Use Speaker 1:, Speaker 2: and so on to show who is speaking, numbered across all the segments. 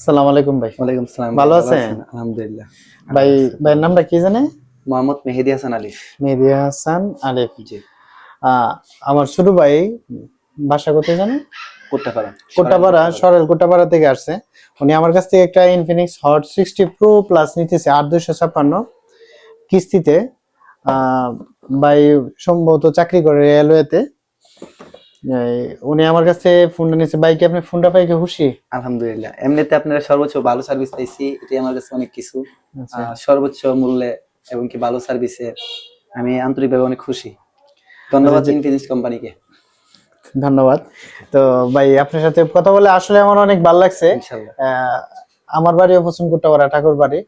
Speaker 1: আসসালামু আলাইকুম ভাই।
Speaker 2: ওয়ালাইকুম সালাম।
Speaker 1: ভালো আছেন?
Speaker 2: আলহামদুলিল্লাহ।
Speaker 1: ভাই, ভাইয়ের নামটা কি জানে?
Speaker 2: মোহাম্মদ মেহেদী হাসান আলিফ।
Speaker 1: মেহেদী হাসান আলিফ।
Speaker 2: জি।
Speaker 1: আমার ছোট ভাই বাসা কোথায় জানে?
Speaker 2: কোট্টাপাড়া।
Speaker 1: কোট্টাপাড়া, সরেল কোট্টাপাড়া থেকে আসছে। উনি আমার কাছ থেকে একটা ইনফিনিক্স হট 60 প্রো প্লাস নিতেছে 8256 কিস্তিতে। ভাই সম্ভবত চাকরি করে রেলওয়েতে। উনি আমার কাছে ফোনটা নিচ্ছে। ভাই, কি আপনি ফোনটা পাই কি খুশি?
Speaker 2: আলহামদুলিল্লাহ। এমনিতে আপনারা সর্বোচ্চ ভালো সার্ভিস পাইছি, এটাই আমার কাছে অনেক কিছু।
Speaker 1: আচ্ছা।
Speaker 2: সর্বোচ্চ মূল্যে এবং কি ভালো সার্ভিসে আমি আন্তরিকভাবে অনেক খুশি। ধন্যবাদ ইনফিনিক্স কোম্পানিকে।
Speaker 1: ধন্যবাদ। তো ভাই, আপনার সাথে কথা বলে আসলে আমার অনেক ভালো লাগছে।
Speaker 2: ইনশাআল্লাহ।
Speaker 1: আমার বাড়িও পছন্দ করতে পারা ঠাকুর বাড়ি।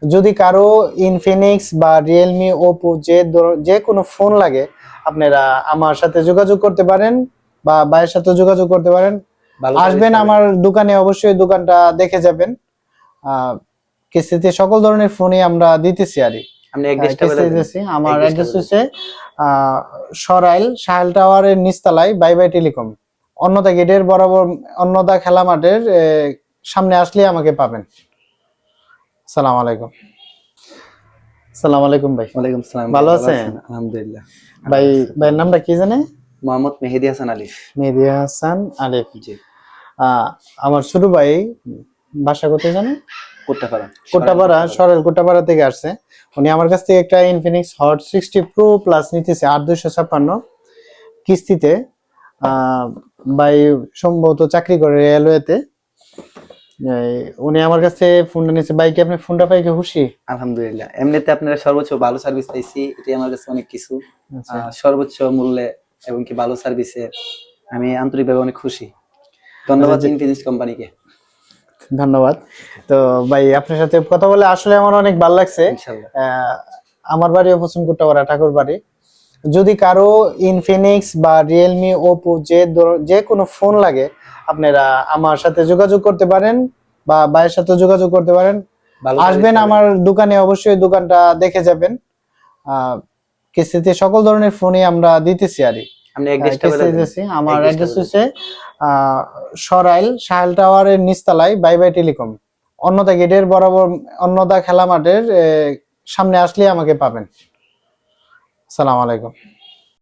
Speaker 1: যদি কারো ইনফিনিক্স বা রিয়েলমি, ওপো যে কোনো ফোন লাগে, আপনারা আমার সাথে যোগাযোগ করতে পারেন বা ভাইয়ের সাথে যোগাযোগ করতে পারেন। আসবেন আমার দোকানে, অবশ্যই দোকানটা দেখে যাবেন। কিস্তিতে সকল ধরনের ফোনই আমরা দিতেছি। আমার অ্যাড্রেস হচ্ছে সরাইল সাহেল টাওয়ারের নিচতলায় বাই বাই টেলিকম, অন্নদা গেটের বরাবর, অন্নদা খেলা মাঠের সামনে আসলে আমাকে পাবেন। আসসালামু আলাইকুম। আসসালামু আলাইকুম ভাই।
Speaker 2: ওয়ালাইকুম সালাম।
Speaker 1: ভালো আছেন?
Speaker 2: আলহামদুলিল্লাহ।
Speaker 1: ভাই, ভাইয়ের নামটা কি জানে?
Speaker 2: মোহাম্মদ মেহেদী হাসান আলিফ।
Speaker 1: মেহেদী হাসান আলিফ।
Speaker 2: জি।
Speaker 1: আমার ছোট ভাই বাসা কোথায় জানে?
Speaker 2: কোট্টাপাড়া।
Speaker 1: কোট্টাপাড়া, সরেল কোট্টাপাড়া থেকে আসছে। উনি আমার কাছ থেকে একটা ইনফিনিক্স হট 60 প্রো প্লাস নিতেছে 8256 কিস্তিতে। ভাই সম্ভবত চাকরি করে রেলওয়েতে। উনি আমার কাছে ফোনটা নিচ্ছে। ভাই, কি আপনি ফোনটা পাই কি খুশি?
Speaker 2: আলহামদুলিল্লাহ। এমনিতে আপনারা সর্বোচ্চ ভালো সার্ভিস পাইছি, এটাই আমার কাছে অনেক কিছু। সর্বোচ্চ মূল্যে এবং কি ভালো সার্ভিসে আমি আন্তরিকভাবে অনেক খুশি। ধন্যবাদ ইনফিনিক্স কোম্পানিকে।
Speaker 1: ধন্যবাদ। তো ভাই, আপনার সাথে কথা বলে আসলে আমার অনেক ভালো লাগছে।
Speaker 2: ইনশাআল্লাহ।
Speaker 1: আমার বাড়িও পছন্দ করতে পারা ঠাকুর বাড়ি। যদি কারো ইনফিনিক্স বা রিয়েলমি, ওপো যে কোনো ফোন লাগে, আপনারা আমার সাথে যোগাযোগ করতে পারেন বা ভাইয়ের সাথে যোগাযোগ করতে পারেন। আসবেন আমার দোকানে, অবশ্যই দোকানটা দেখে যাবেন। কিস্তিতে সকল ধরনের ফোনই আমরা দিতেছি। আমার অ্যাড্রেস হচ্ছে সরাইল সাহেল টাওয়ারের নিচতলায় বাই বাই টেলিকম, অন্নদা গেটের বরাবর, অন্নদা খেলা মাঠের সামনে আসলে আমাকে পাবেন। আসসালামু আলাইকুম।